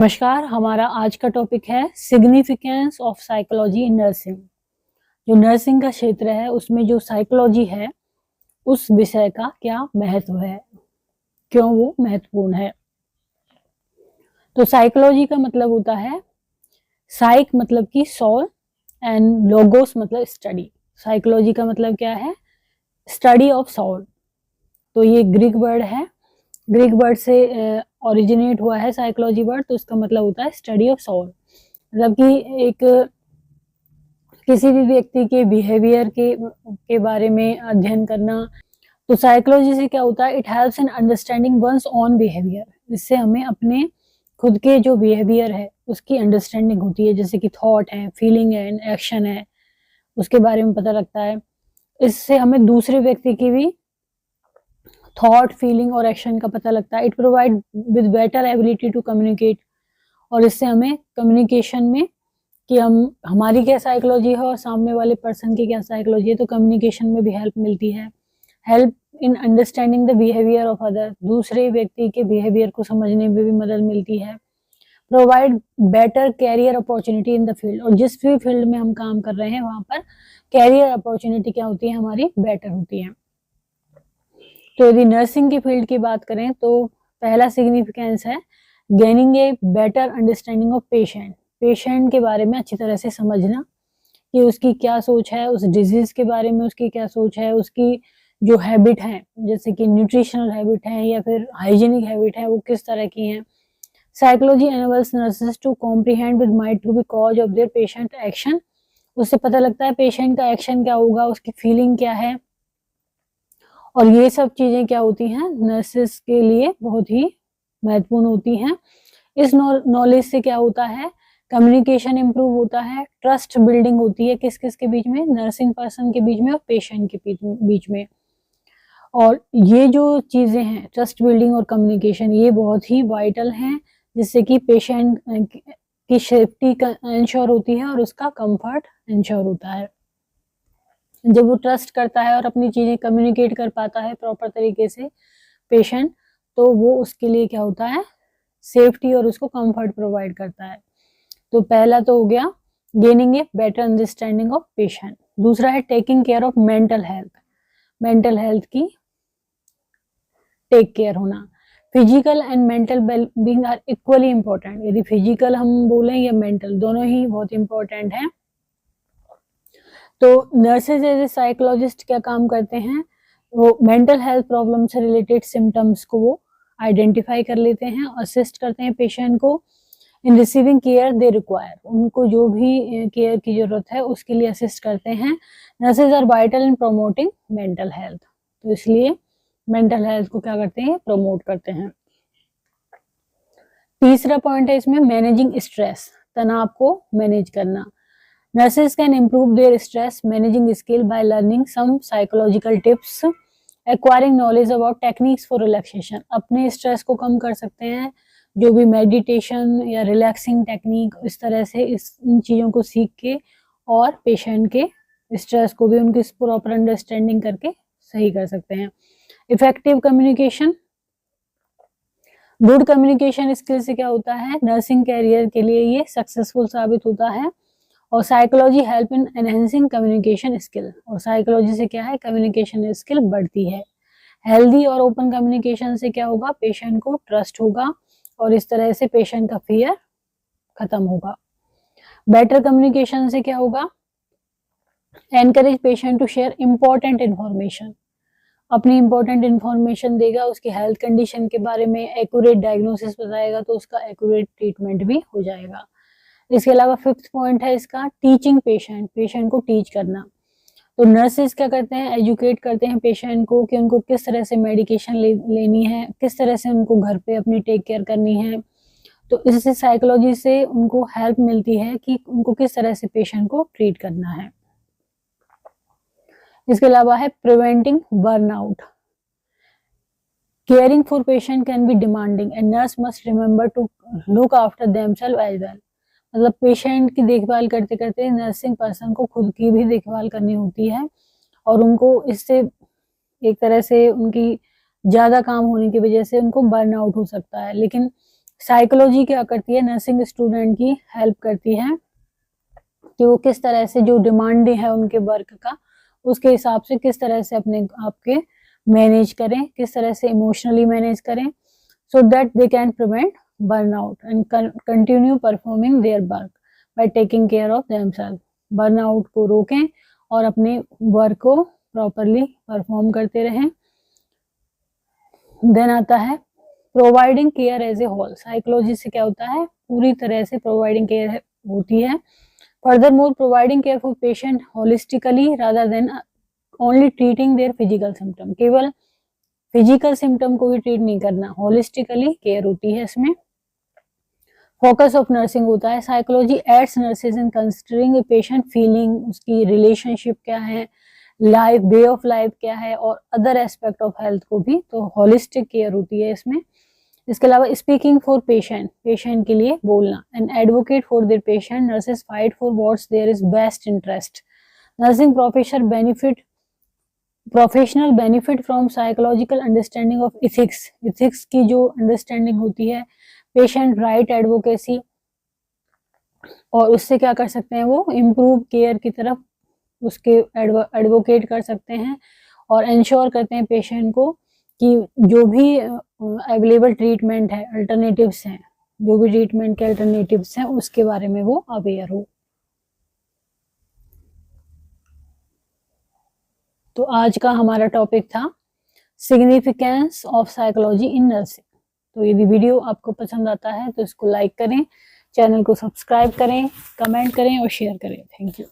नमस्कार, हमारा आज का टॉपिक है significance of psychology in nursing. जो नर्सिंग का क्षेत्र है उसमें जो साइकोलॉजी है उस विषय का क्या महत्व है, क्यों वो महत्वपूर्ण है। तो साइकोलॉजी का मतलब होता है साइक मतलब कि सोल एंड लोगोस मतलब स्टडी। साइकोलॉजी का मतलब क्या है? Study of soul. तो ये ग्रीक वर्ड है, ग्रीक वर्ड से ओरिजिनेट हुआ है साइकोलॉजी वर्ड। तो इसका मतलब होता है स्टडी ऑफ सोल, मतलब कि एक किसी भी व्यक्ति के बिहेवियर के बारे में अध्ययन करना। तो साइकोलॉजी से क्या होता है? It helps in understanding one's own behaviour. इससे हमें अपने खुद के जो बिहेवियर है उसकी अंडरस्टैंडिंग होती है, जैसे कि थॉट है, फीलिंग है, एक्शन है, उसके बारे में पता लगता है। इससे हमें दूसरे व्यक्ति की भी थॉट, फीलिंग और एक्शन का पता लगता है। It provide with better ability to communicate. और इससे हमें कम्युनिकेशन में कि हमारी क्या साइकोलॉजी है और सामने वाले पर्सन की क्या साइकोलॉजी है, तो कम्युनिकेशन में भी हेल्प मिलती है। Help in understanding the behaviour of other. दूसरे व्यक्ति के बिहेवियर को समझने में भी मदद मिलती है। Provide better career opportunity in the field. और जिस भी फील्ड में हम काम कर रहे हैं वहां पर कैरियर अपॉर्चुनिटी क्या होती है? हमारी बेटर होती है। तो यदि नर्सिंग की फील्ड की बात करें तो पहला सिग्निफिकेंस है gaining a better understanding of patient. Patient के बारे में अच्छी तरह से समझना कि उसकी क्या सोच है, उस डिजीज के बारे में उसकी क्या सोच है, उसकी जो हैबिट है जैसे कि न्यूट्रिशनल हैबिट है या फिर हाइजीनिक हैबिट है वो किस तरह की हैं। Psychology enables nurses to comprehend with mind to be cause of their patient action. उससे पता लगता है पेशेंट का एक्शन क्या होगा, उसकी फीलिंग क्या है, और ये सब चीजें क्या होती हैं? नर्सेस के लिए बहुत ही महत्वपूर्ण होती हैं। इस नॉलेज से क्या होता है? कम्युनिकेशन इंप्रूव होता है, ट्रस्ट बिल्डिंग होती है किस किस के बीच में? नर्सिंग पर्सन के बीच में और पेशेंट के बीच में। और ये जो चीजें हैं ट्रस्ट बिल्डिंग और कम्युनिकेशन, ये बहुत ही वाइटल हैं, जिससे कि पेशेंट की सेफ्टी इंश्योर होती है और उसका कंफर्ट इंश्योर होता है। जब वो ट्रस्ट करता है और अपनी चीजें कम्युनिकेट कर पाता है प्रॉपर तरीके से पेशेंट, तो वो उसके लिए क्या होता है? सेफ्टी और उसको कंफर्ट प्रोवाइड करता है। तो पहला तो हो गया gaining a better understanding of patient. दूसरा है taking care of mental health. Mental health की टेक केयर होना। Physical and mental wellbeing are equally important. यदि फिजिकल हम बोलें या मेंटल, दोनों ही बहुत इंपॉर्टेंट है। तो नर्सेज एज ए साइकोलॉजिस्ट क्या काम करते हैं? वो मेंटल हेल्थ प्रॉब्लम से रिलेटेड सिम्टम्स को वो आइडेंटिफाई कर लेते हैं, असिस्ट करते हैं पेशेंट को इन रिसीविंग केयर दे रिक्वायर। उनको जो भी केयर की जरूरत है उसके लिए असिस्ट करते हैं। Nurses are vital in promoting mental health. तो इसलिए मेंटल हेल्थ को क्या करते हैं? प्रमोट करते हैं। तीसरा पॉइंट है इसमें मैनेजिंग स्ट्रेस, तनाव को मैनेज करना। Nurses can improve their stress managing skill by learning some psychological tips, acquiring knowledge about techniques for relaxation। अपने स्ट्रेस को कम कर सकते हैं जो भी मेडिटेशन या रिलैक्सिंग टेक्निक, इस तरह से इन चीज़ों को सीख के और पेशेंट के स्ट्रेस को भी उनकी प्रॉपर अंडरस्टैंडिंग करके सही कर सकते हैं। Effective communication, good communication skill से क्या होता है? नर्सिंग कैरियर के लिए ये सक्सेसफुल साबित होता है। और psychology help in enhancing communication skill. और साइकोलॉजी से क्या है? कम्युनिकेशन स्किल बढ़ती है। हेल्दी और ओपन कम्युनिकेशन से क्या होगा? पेशेंट को ट्रस्ट होगा और इस तरह से पेशेंट का फियर खत्म होगा। बेटर कम्युनिकेशन से क्या होगा? Encourage patient to share important information. अपनी इंपॉर्टेंट इंफॉर्मेशन देगा, उसकी हेल्थ कंडीशन के बारे में एक्यूरेट डायग्नोसिस बताएगा तो उसका एक्यूरेट ट्रीटमेंट भी हो जाएगा। इसके अलावा फिफ्थ पॉइंट है इसका टीचिंग पेशेंट, पेशेंट को टीच करना। तो नर्सेज क्या करते हैं? एजुकेट करते हैं पेशेंट को कि उनको किस तरह से मेडिकेशन लेनी है, किस तरह से उनको घर पे अपनी टेक केयर करनी है। तो इससे साइकोलॉजी से उनको हेल्प मिलती है कि उनको किस तरह से पेशेंट को ट्रीट करना है। इसके अलावा है preventing burnout. Caring for patient can be demanding and nurse must remember to look after themself as well. मतलब पेशेंट की देखभाल करते करते नर्सिंग पर्सन को खुद की भी देखभाल करनी होती है और उनको इससे एक तरह से उनकी ज्यादा काम होने की वजह से उनको बर्न आउट हो सकता है। लेकिन साइकोलॉजी क्या करती है, नर्सिंग स्टूडेंट की हेल्प करती है कि वो किस तरह से जो डिमांड है उनके वर्क का, उसके हिसाब से किस तरह से अपने आप के मैनेज करें, किस तरह से इमोशनली मैनेज करें, so that they can prevent burnout and continue performing their work by taking care of themselves. Burnout को रोकें और अपने वर्क को प्रॉपरली परफॉर्म करते रहें। देन आता है providing care as a whole. Psychology से क्या होता है, पूरी तरह से प्रोवाइडिंग केयर होती है। Further more providing care for patient holistically rather than only treating their physical symptom. केवल फिजिकल सिम्टम को भी ट्रीट नहीं करना, होलिस्टिकली केयर होती है इसमें। फोकस ऑफ नर्सिंग होता है, psychology aids nurses in considering a patient feeling, उसकी रिलेशनशिप क्या है, लाइफ, वे ऑफ लाइफ क्या है, और अदर एस्पेक्ट ऑफ हेल्थ को भी, तो होलिस्टिक केयर होती है इसमें। इसके अलावा स्पीकिंग फॉर पेशेंट, पेशेंट के लिए बोलना, and advocate for their patient, nurses fight for what's their is best interest. Nursing professional benefit from psychological understanding of ethics, ethics की जो अंडरस्टैंडिंग होती है, पेशेंट राइट एडवोकेसी, और उससे क्या कर सकते हैं वो इम्प्रूव केयर की तरफ उसके एडवोकेट कर सकते हैं और इंश्योर करते हैं पेशेंट को कि जो भी अवेलेबल ट्रीटमेंट है, अल्टरनेटिव्स हैं, जो भी ट्रीटमेंट के अल्टरनेटिव्स हैं उसके बारे में वो अवेयर हो। तो आज का हमारा टॉपिक था significance of psychology in nursing. तो यदि वीडियो आपको पसंद आता है तो इसको लाइक करें, चैनल को सब्सक्राइब करें, कमेंट करें और शेयर करें। Thank you.